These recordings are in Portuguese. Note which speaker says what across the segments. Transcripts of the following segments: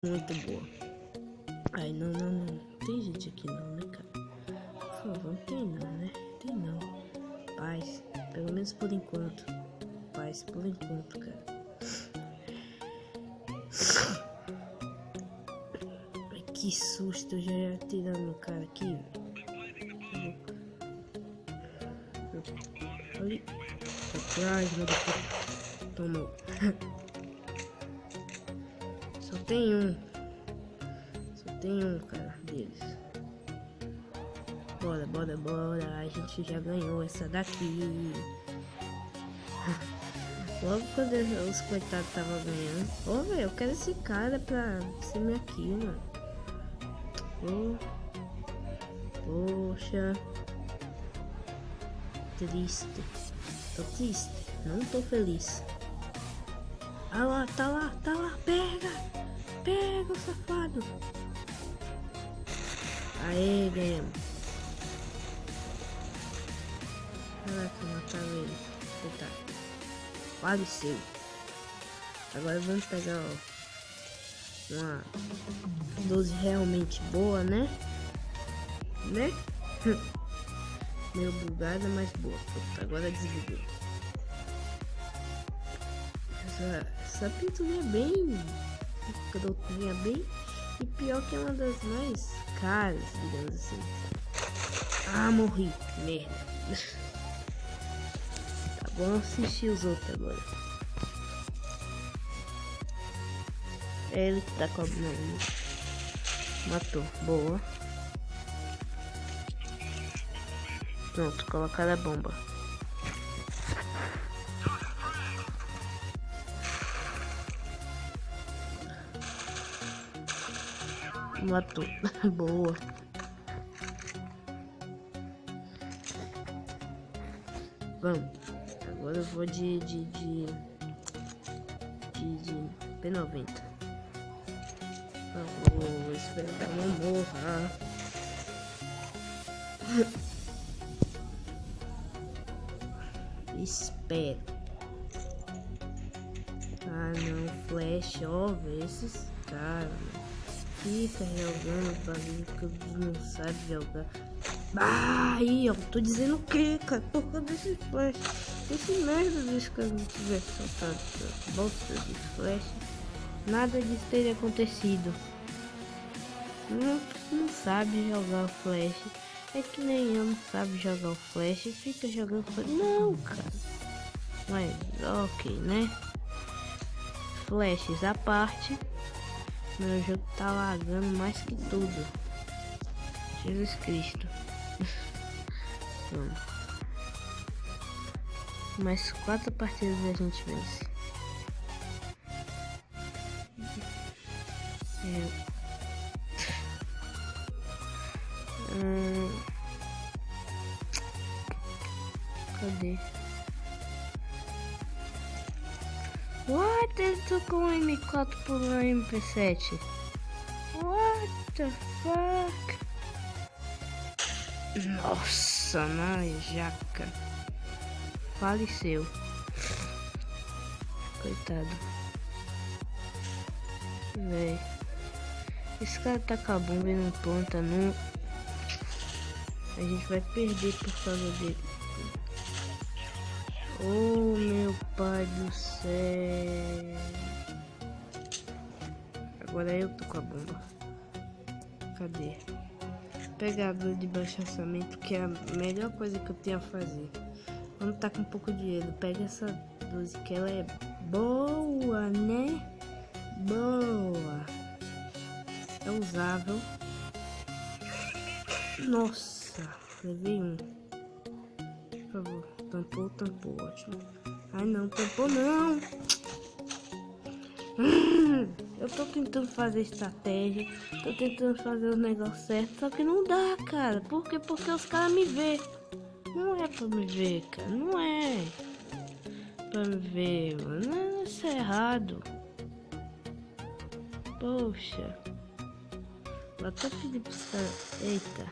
Speaker 1: Muito boa. Ai, não. Tem gente aqui não, né, cara? Por favor, não tem não, né? Tem não. Paz. Pelo menos por enquanto. Paz, por enquanto, cara. Ai, que susto. Eu já ia tirando no cara aqui, velho. Ali. Atrás, meu Deus. Tomou. Só tem um, cara, deles. Bora. A gente já ganhou essa daqui. Logo quando os coitados estavam ganhando. Ô, velho, eu quero esse cara pra ser minha kill, mano. Poxa. Triste. Tô triste. Não tô feliz. Ah lá, tá lá. Pega o safado. Aê, ganhamos. Caraca, mataram ele. Coitado. Faleceu. Agora vamos pegar, ó, uma 12 realmente boa, né? Meio bugada, mas boa. Puta, agora desligou. Essa pinturinha bem crotinha, bem. E pior que é uma das mais caras, digamos assim. Ah, morri. Merda. Tá bom, assistir os outros agora. É ele que tá cobrando. Matou. Boa. Pronto, colocaram a bomba. Matou. Boa. Vamos. Agora eu vou de P90. Vou esperar que ela não morra. Espero. Ah não, flash, ó, vê esses caras. Fica jogando bagulho que não sabe jogar. Ah, aí, ó, tô dizendo o que, cara? Por causa desse flash. Esse merda desse cara não tiver soltado bosta de flash. Nada disso teria acontecido. Não sabe jogar o flash. É que nem eu não sabe jogar o flash. Fica jogando flash. Não, cara. Mas, ok, né? Flashes à parte. Meu jogo tá lagando mais que tudo. Jesus Cristo. Vamos. Mais 4 partidas a gente vence. Cadê? What? Ele tocou um M4 por um MP7. What the fuck? Nossa, na jaca. Faleceu. Coitado. Véi. Esse cara tá com a bomba e não planta, não. A gente vai perder por causa dele. Oh, meu pai do céu. Agora eu tô com a bomba. Cadê? Pegador de baixo orçamento, que é a melhor coisa que eu tenho a fazer. Quando tá com um pouco de dinheiro, pega essa 12 que ela é boa, né? Boa. É usável. Nossa, levei um. Por favor, tampou, ótimo. Ai não, tampou não. Eu tô tentando fazer estratégia, tô tentando fazer os negócios certos, só que não dá, cara. Por quê? Porque os caras me vê. Não é pra me ver, cara. Não é pra me ver, mano. Não, isso é errado. Poxa. Vou até pedir pros caras. Eita.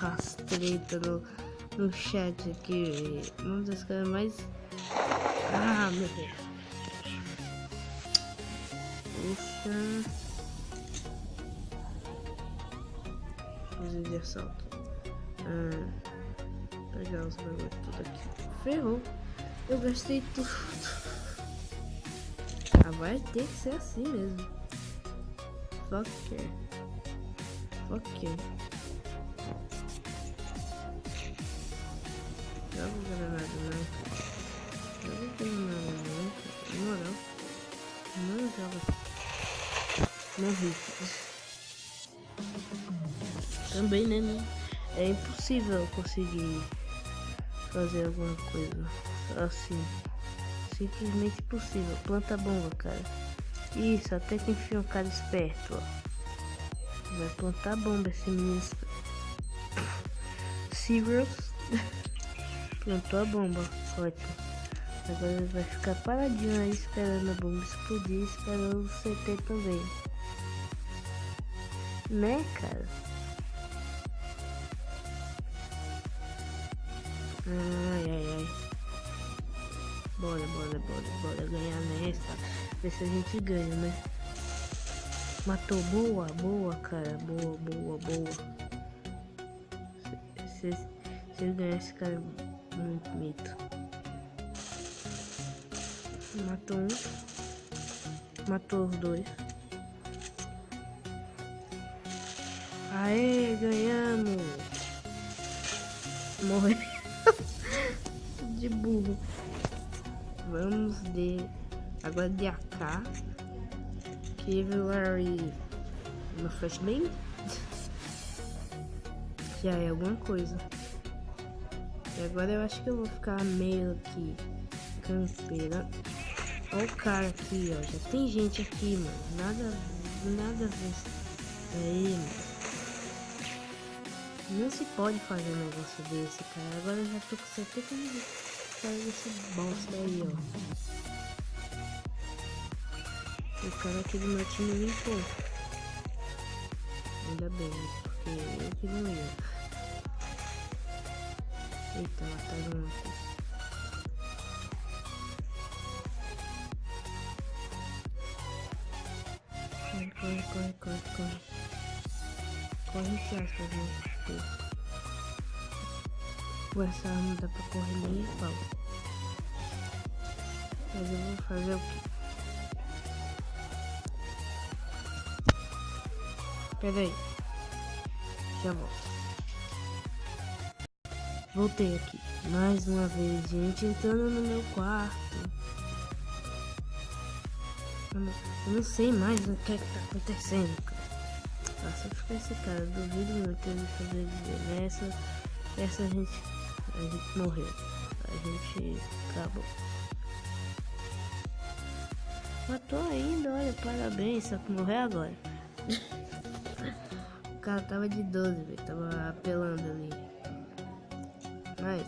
Speaker 1: As treta no chat aqui. Uma das coisas mais. Ah, meu Deus. puxa. Fuzil de assalto. Pegar os bagulho tudo aqui. Ferrou. Eu gastei tudo. Ah, vai ter que ser assim mesmo. Fuck yeah. Fuck yeah. Joga granada não. Joga granada não. Na moral. Não joga. Morri. Também, né? É impossível conseguir fazer alguma coisa assim. Simplesmente impossível. Planta bomba, cara. Isso, até que enfim um cara esperto, ó. Vai plantar bomba esse menino. Serious. Plantou a bomba. Ótimo. Agora ele vai ficar paradinho aí esperando a bomba explodir, esperando o CT também. Né, cara? Ai. Bora ganhar nessa. Ver se a gente ganha, né? Matou, boa, cara. Boa. Se ele ganhar, esse cara é muito mito. Matou um. Matou os dois. Aê, ganhamos. Morreu. De burro. Vamos de... Agora de AK. Cavalry no flashbang. Já é alguma coisa. E agora eu acho que eu vou ficar meio que campeira. Olha o cara aqui, ó. Já tem gente aqui, mano. Nada a ver. Aí, mano. Não se pode fazer um negócio desse, cara. Agora eu já tô com 70 minutos. Cara, desse bosta aí, ó. O cara aqui do meu time limpou. Ainda bem, porque eu que não ia. Eita, mataram um aqui. Corre. Corre que aspas, né? Com essa arma dá pra correr nem a pau. Mas eu vou fazer o quê? Pera aí. Já volto. Voltei aqui. Mais uma vez, gente, entrando no meu quarto. Eu não sei mais o que é que tá acontecendo, cara. Só ficar esse cara. Duvido muito ele fazer essa a gente morreu. A gente acabou. Matou ainda, olha, parabéns, só que morreu agora. O cara tava de 12, velho, tava apelando ali. Mas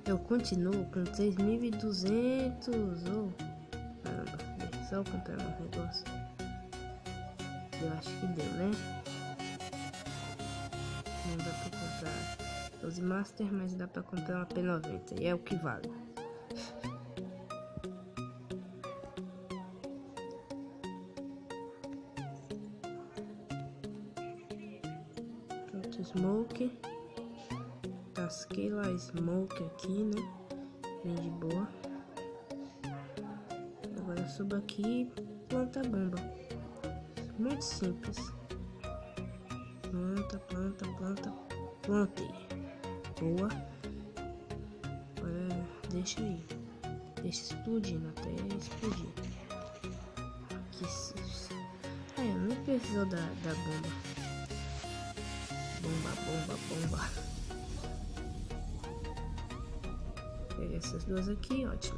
Speaker 1: eu continuo com 3.200. Caramba, deixa eu comprar um negócio. Eu acho que deu, né? Não dá pra comprar 12 Master, mas dá pra comprar uma P90 e é o que vale. Smoke, tasquei lá smoke aqui, né? Bem de boa. Agora eu subo aqui e planta a bomba. Muito simples. Planta. Plantei. Boa. Agora deixa aí. Deixa explodindo até explodir. Que susto. Eu não preciso da bomba. Bomba. Peguei essas duas aqui, ótimo.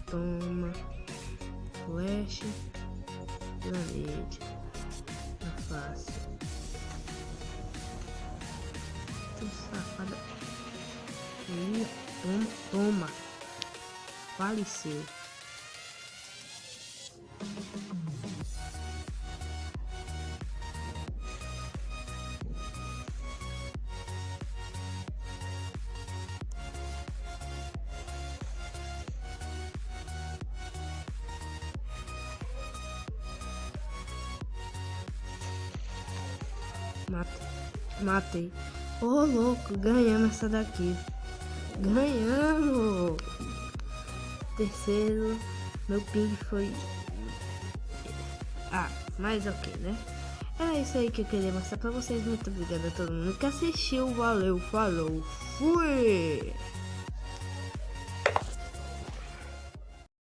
Speaker 1: Toma. Flash. Granade. Fácil. Que safada. Toma. Faleceu. Matei. Ô, louco, ganhamos essa daqui. Ganhamos! Terceiro, meu ping foi... mas ok, né? Era isso aí que eu queria mostrar pra vocês. Muito obrigada a todo mundo que assistiu. Valeu, falou, fui!